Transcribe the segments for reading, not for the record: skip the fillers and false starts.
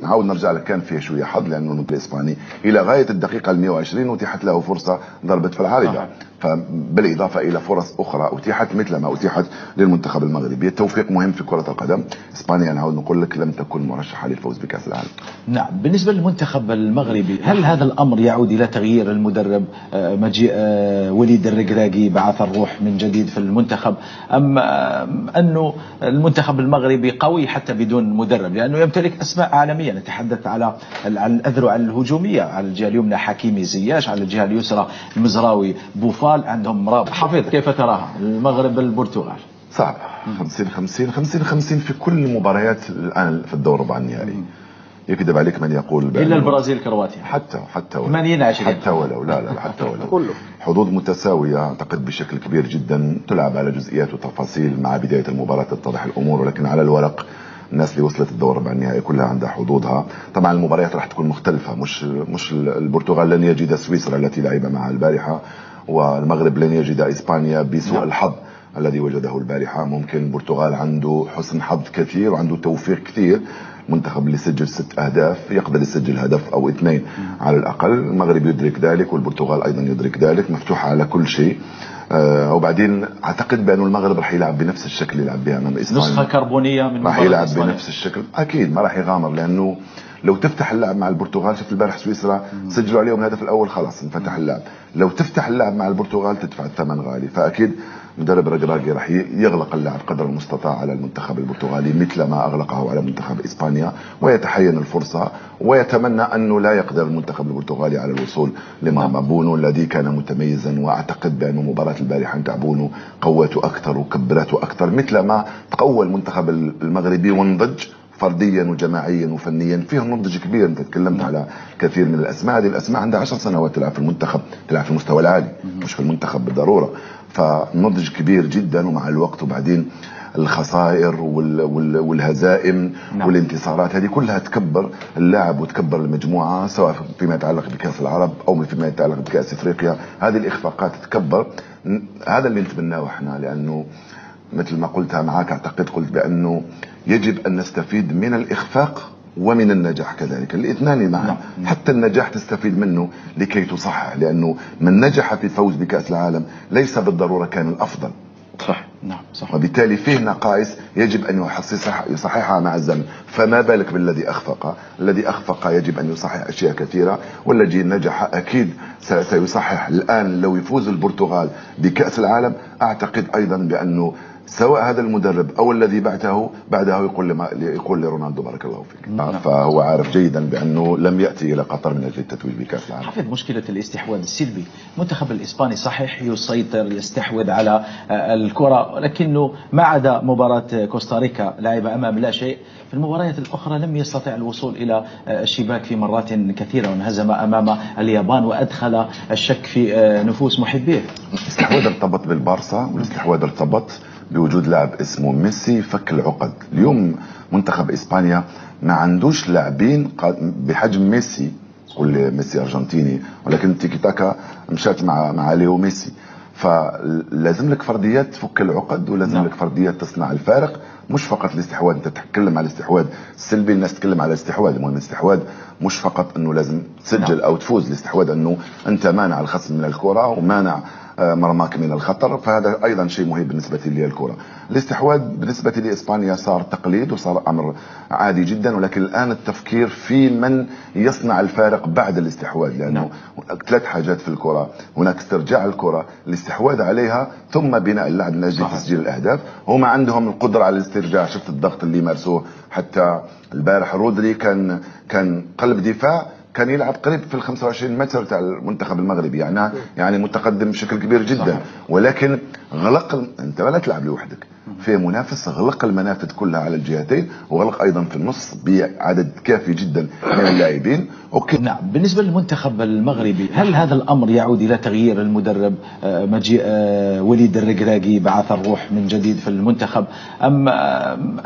نعاود نرجع لك، كان فيه شويه حظ لانه المنتخب الاسباني الى غايه الدقيقه ال 120 اتيحت له فرصه ضربت في العارضه، فبالاضافه الى فرص اخرى اتيحت مثل ما اتيحت للمنتخب المغربي. التوفيق مهم في كره القدم. اسبانيا نعاود نقول لك لم تكن مرشحه للفوز بكاس العالم. نعم. بالنسبه للمنتخب المغربي، هل هذا الامر يعود الى تغيير المدرب، مجيء وليد الركراكي بعث الروح من جديد في المنتخب، ام انه المنتخب المغربي قوي حتى بدون مدرب، لانه يمتلك اسماء عالميه؟ نتحدث على الاذرع الهجوميه، على الجهه اليمنى حكيمي زياش، على الجهه اليسرى المزراوي بوفال، عندهم مرابط. حفيظ، كيف تراها المغرب البرتغال؟ صعب 50-50 في كل المباريات الان في الدور ربع النهائي. يكذب عليك من يقول الا البرازيل كرواتيا حتى ولو 80-20 حتى ولو لا حتى ولو كله حظوظ متساويه اعتقد بشكل كبير جدا، تلعب على جزئيات وتفاصيل، مع بدايه المباراه تتضح الامور، ولكن على الورق الناس اللي وصلت الدور ربع النهائي كلها عندها حظوظها. طبعا المباريات راح تكون مختلفه، مش البرتغال لن يجد سويسرا التي لعب معها البارحه، والمغرب لن يجد اسبانيا بسوء الحظ الذي وجده البارحه. ممكن البرتغال عنده حسن حظ كثير وعنده توفيق كثير، منتخب اللي سجل 6 أهداف يقدر يسجل هدف أو 2 على الأقل. المغرب يدرك ذلك والبرتغال أيضا يدرك ذلك، مفتوحة على كل شيء. وبعدين أعتقد بأنه المغرب راح يلعب بنفس الشكل اللي يلعب بها أمام إسبانيا، نسخة كربونية من راح يلعب بنفس الشكل أكيد، ما راح يغامر. لأنه لو تفتح اللعب مع البرتغال، شفت البارح سويسرا سجلوا عليهم الهدف الأول خلاص انفتح اللعب، لو تفتح اللعب مع البرتغال تدفع الثمن غالي. فأكيد مدرب ركراكي راح يغلق اللعب قدر المستطاع على المنتخب البرتغالي مثل ما اغلقه على منتخب اسبانيا، ويتحين الفرصه، ويتمنى انه لا يقدر المنتخب البرتغالي على الوصول لمرمى بونو الذي كان متميزا. واعتقد بان مباراه البارحه نتاع بونو قوته اكثر وكبرته اكثر، مثل ما تقوى المنتخب المغربي ونضج فرديا وجماعيا وفنيا، فيه نضج كبير. انت تكلمت على كثير من الاسماء، هذه الاسماء عندها 10 سنوات تلعب في المنتخب، تلعب في المستوى العالي مش في المنتخب بالضروره، فنضج كبير جدا. ومع الوقت وبعدين الخسائر والهزائم والانتصارات هذه كلها تكبر اللاعب وتكبر المجموعه، سواء فيما يتعلق بكاس العرب او فيما يتعلق بكاس افريقيا. هذه الاخفاقات تكبر، هذا اللي نتمناه احنا. لانه مثل ما قلتها معك، اعتقد قلت بانه يجب ان نستفيد من الاخفاق ومن النجاح كذلك، الاثنان معا. حتى النجاح تستفيد منه لكي تصحح، لانه من نجح في الفوز بكأس العالم ليس بالضرورة كان الافضل. صح. نعم صح. وبالتالي فيه نقائص يجب ان يصححها مع الزمن، فما بالك بالذي اخفق. الذي اخفق يجب ان يصحح اشياء كثيرة، والذي نجح اكيد سيصحح. الان لو يفوز البرتغال بكأس العالم اعتقد ايضا بانه سواء هذا المدرب او الذي بعده يقول لرونالدو بارك الله فيك. فهو عارف جيدا بانه لم ياتي الى قطر من اجل التتويج بكاس العالم. حفظ، مشكله الاستحواذ السلبي، المنتخب الاسباني صحيح يسيطر يستحوذ على الكره، ولكنه ما عدا مباراه كوستاريكا لعب امام لا شيء، في المباريات الاخرى لم يستطع الوصول الى الشباك في مرات كثيره، وانهزم امام اليابان وادخل الشك في نفوس محبيه. الاستحواذ ارتبط بالبارسا، والاستحواذ ارتبط بوجود لاعب اسمه ميسي فك العقد. اليوم منتخب اسبانيا ما عندوش لاعبين بحجم ميسي، كل ميسي ارجنتيني، ولكن تيكي تاكا مشات مع ليو ميسي. فلازم لك فرديات تفك العقد، ولازم لك فرديات تصنع الفارق، مش فقط الاستحواذ. انت تتكلم على الاستحواذ السلبي، الناس تتكلم على الاستحواذ. المهم الاستحواذ مش فقط انه لازم تسجل او تفوز، الاستحواذ انه انت مانع الخصم من الكرة ومانع مرماك من الخطر، فهذا ايضا شيء مهم بالنسبه لي الكره. الاستحواذ بالنسبه لاسبانيا صار تقليد وصار امر عادي جدا، ولكن الان التفكير في من يصنع الفارق بعد الاستحواذ، لانه هناك 3 حاجات في الكره، هناك استرجاع الكره، الاستحواذ عليها، ثم بناء اللعب من اجل تسجيل الاهداف. هم عندهم القدره على الاسترجاع، شفت الضغط اللي مارسوه حتى البارح. رودري كان قلب دفاع، كان يلعب قريب في ال 25 متر تاع المنتخب المغربي، يعني متقدم بشكل كبير جدا. ولكن انت لا تلعب لوحدك، في منافس، غلق المنافذ كلها على الجهتين، وغلق ايضا في النص بعدد كافي جدا من اللاعبين. نعم. بالنسبه للمنتخب المغربي، هل هذا الامر يعود الى تغيير المدرب، مجيء وليد الركراكي بعث الروح من جديد في المنتخب، ام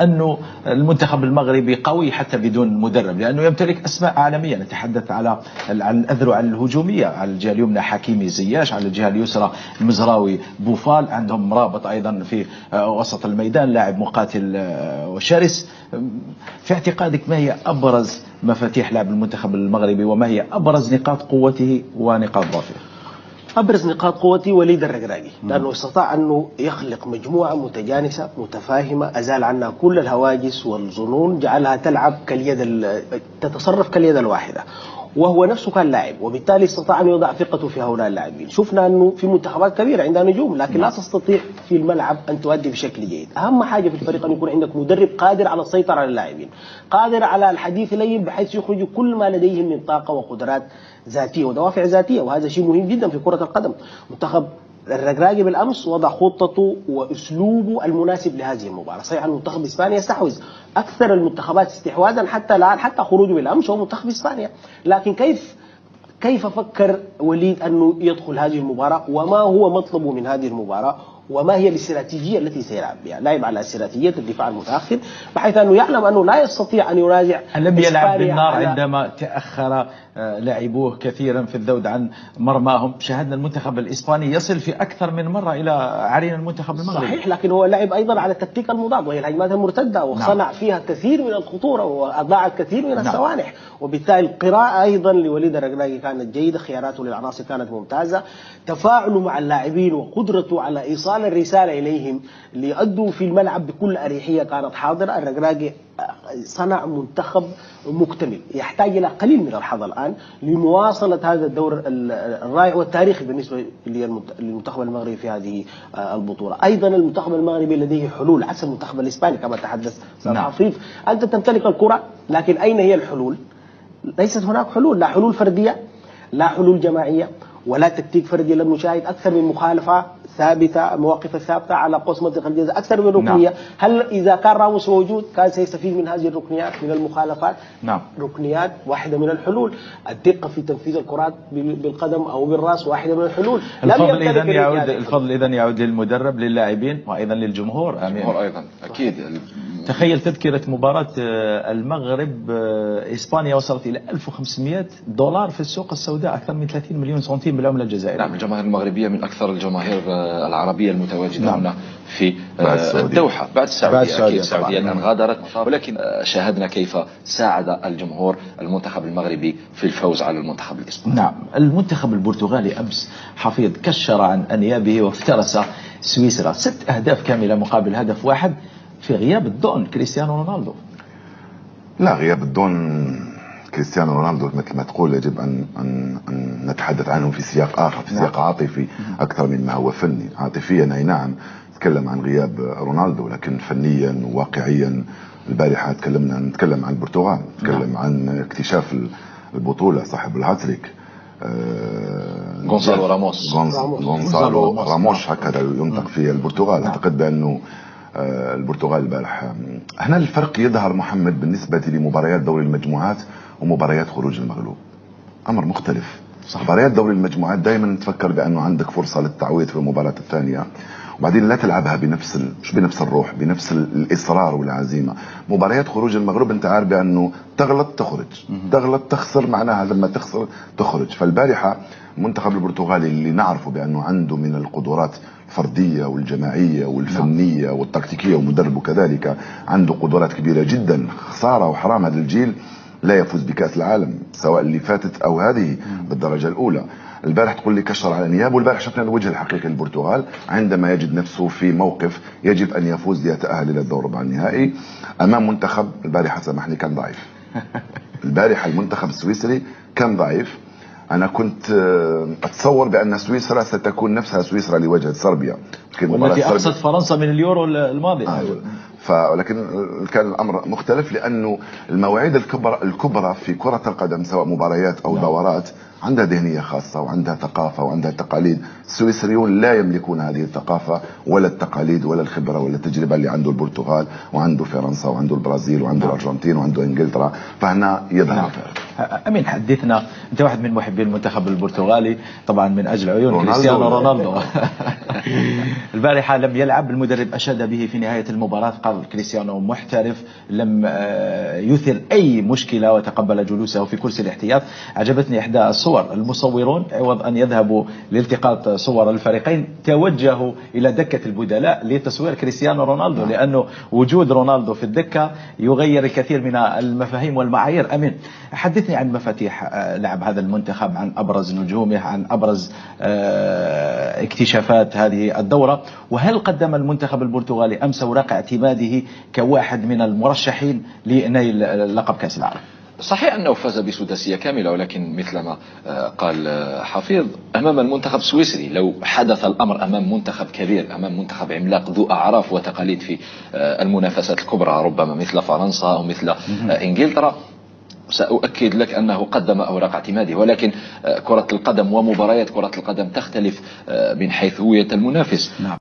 انه المنتخب المغربي قوي حتى بدون مدرب، لانه يمتلك اسماء عالميه؟ نتحدث على الاذرع الهجوميه، على الجهه اليمنى حكيمي زياش، على الجهه اليسرى المزراوي بوفال، عندهم مرابط ايضا في وسط وسط الميدان، لاعب مقاتل وشرس. في اعتقادك ما هي أبرز مفاتيح لعب المنتخب المغربي، وما هي أبرز نقاط قوته ونقاط ضعفه؟ أبرز نقاط قوتي وليد الركراكي، لأنه استطاع أنه يخلق مجموعة متجانسة متفاهمة، أزال عنها كل الهواجس والظنون، جعلها تلعب تتصرف كاليد الواحدة، وهو نفسه كان لاعب، وبالتالي استطاع أن يضع ثقته في هؤلاء اللاعبين. شفنا أنه في منتخبات كبيرة عندها نجوم لكن لا تستطيع في الملعب أن تؤدي بشكل جيد. أهم حاجة في الفريق أن يكون عندك مدرب قادر على السيطرة على اللاعبين، قادر على الحديث إليهم بحيث يخرج كل ما لديهم من طاقة وقدرات ذاتية ودوافع ذاتية، وهذا شيء مهم جدا في كرة القدم. منتخب الركراكي بالامس وضع خطته واسلوبه المناسب لهذه المباراه. صحيح المنتخب اسبانيا استحوذ اكثر المنتخبات استحواذا حتى الان، حتى خروجه بالامس هو منتخب اسبانيا، لكن كيف فكر وليد انه يدخل هذه المباراه، وما هو مطلبه من هذه المباراه، وما هي الاستراتيجيه التي سيلعب بها؟ لعب على استراتيجيه الدفاع المتاخر بحيث انه يعلم انه لا يستطيع ان يراجع. لم يلعب بالنار عندما تاخر لاعبوه كثيرا في الذود عن مرماهم. شاهدنا المنتخب الاسباني يصل في اكثر من مره الى عرين المنتخب المغربي. صحيح، لكن هو لعب ايضا على التكتيك المضاد وهي الهجمات المرتده، وصنع فيها كثير من الخطوره واضاع الكثير من السوانح، وبالتالي القراءه ايضا لوليد الركراكي كانت جيده، خياراته للعناصر كانت ممتازه، تفاعله مع اللاعبين وقدرته على ايصال الرساله اليهم ليؤدوا في الملعب بكل اريحيه كانت حاضره. الركراكي صنع منتخب مكتمل يحتاج الى قليل من الحظ الان لمواصله هذا الدور الرائع والتاريخي بالنسبه للمنتخب المغربي في هذه البطوله. ايضا المنتخب المغربي لديه حلول عكس المنتخب الاسباني كما تحدث استاذ عفيف. انت تمتلك الكره لكن اين هي الحلول؟ ليست هناك حلول، لا حلول فرديه لا حلول جماعيه ولا تكتيك فردي. لم نشاهد اكثر من مخالفه ثابته، مواقف ثابته على قوس منطقه الجزاء، اكثر من ركنيه. هل اذا كان راموس موجود كان سيستفيد من هذه الركنيات من المخالفات؟ ركنيات واحده من الحلول. الدقه في تنفيذ الكرات بالقدم او بالراس واحده من الحلول. الفضل اذا يعود للمدرب، للاعبين، وايضا للجمهور. الجمهور ايضا اكيد. تخيل تذكره مباراه المغرب اسبانيا وصلت الى $1500 في السوق السوداء، اكثر من 30 مليون سنتيم بالعمله الجزائريه. نعم، الجماهير المغربيه من اكثر الجماهير العربيه المتواجده هنا في الدوحه بعد السعوديه. اكيد السعوديه الان غادرت، ولكن شاهدنا كيف ساعد الجمهور المنتخب المغربي في الفوز على المنتخب الاسباني. نعم، المنتخب البرتغالي امس حفيظ كشر عن انيابه وافترس سويسرا 6 أهداف كامله مقابل هدف واحد في غياب الدون كريستيانو رونالدو. لا، غياب الدون كريستيانو رونالدو مثل ما تقول يجب أن نتحدث عنه في سياق آخر، في سياق عاطفي أكثر من ما هو فني. عاطفيا أي نعم نتكلم عن غياب رونالدو، لكن فنيا وواقعيا البارحة نتكلم عن البرتغال، نتكلم عن اكتشاف البطولة، صاحب الهاتريك غونزالو راموس هكذا ينطق في البرتغال. أعتقد بأنه البرتغال البارح هنا الفرق يظهر محمد بالنسبة لمباريات دوري المجموعات ومباريات خروج المغلوب، أمر مختلف. مباريات دوري المجموعات دائما تفكر بأنه عندك فرصة للتعويض في المباراة الثانية، وبعدين لا تلعبها مش بنفس الروح، بنفس الإصرار والعزيمة. مباريات خروج المغلوب انت عارف بأنه تغلط تخرج، تغلط تخسر، معناها لما تخسر تخرج. فالبارحة المنتخب البرتغالي اللي نعرفه بأنه عنده من القدرات الفردية والجماعية والفنية والتكتيكية، ومدربه كذلك عنده قدرات كبيرة جدا. خسارة وحرام هذا الجيل لا يفوز بكأس العالم، سواء اللي فاتت أو هذه بالدرجة الأولى. البارح تقول لي كشر على نياب، والبارح شفنا الوجه الحقيقي للبرتغال عندما يجد نفسه في موقف يجب أن يفوز ليتأهل إلى الدور ربع النهائي أمام منتخب البارحة سامحني كان ضعيف. البارحة المنتخب السويسري كان ضعيف. أنا كنت أتصور بأن سويسرا ستكون نفسها سويسرا لواجهة صربيا والتي أقصت فرنسا من اليورو الماضي. ولكن كان الأمر مختلف، لأنه المواعيد الكبرى في كرة القدم سواء مباريات أو دورات عندها ذهنية خاصة وعندها ثقافة وعندها تقاليد. السويسريون لا يملكون هذه الثقافة ولا التقاليد ولا الخبرة ولا التجربة اللي عنده البرتغال وعنده فرنسا وعنده البرازيل وعنده الأرجنتين وعنده إنجلترا. فهنا يظهر الفارق. أمين حدثنا، أنت واحد من محبي المنتخب البرتغالي طبعا من أجل عيون كريستيانو رونالدو. البارحة لم يلعب، المدرب أشاد به في نهاية المباراة، قال كريستيانو محترف، لم يثر أي مشكلة وتقبل جلوسه في كرسي الاحتياط. عجبتني إحدى الصور، المصورون عوض أن يذهبوا لالتقاط صور الفريقين توجهوا إلى دكة البدلاء لتصوير كريستيانو رونالدو، لأنه وجود رونالدو في الدكة يغير الكثير من المفاهيم والمعايير. أمين، حدثني عن مفاتيح لعب هذا المنتخب، عن أبرز نجومه، عن أبرز اكتشافات هذه الدورة، وهل قدم المنتخب البرتغالي أمس أوراق اعتماده كواحد من المرشحين لنيل لقب كأس العالم؟ صحيح أنه فاز بسداسية كاملة، ولكن مثلما قال حفيظ أمام المنتخب السويسري، لو حدث الأمر أمام منتخب كبير، أمام منتخب عملاق ذو أعراف وتقاليد في المنافسات الكبرى، ربما مثل فرنسا أو مثل إنجلترا، سأؤكد لك أنه قدم أوراق اعتماده. ولكن كرة القدم ومباريات كرة القدم تختلف من حيث هوية المنافس.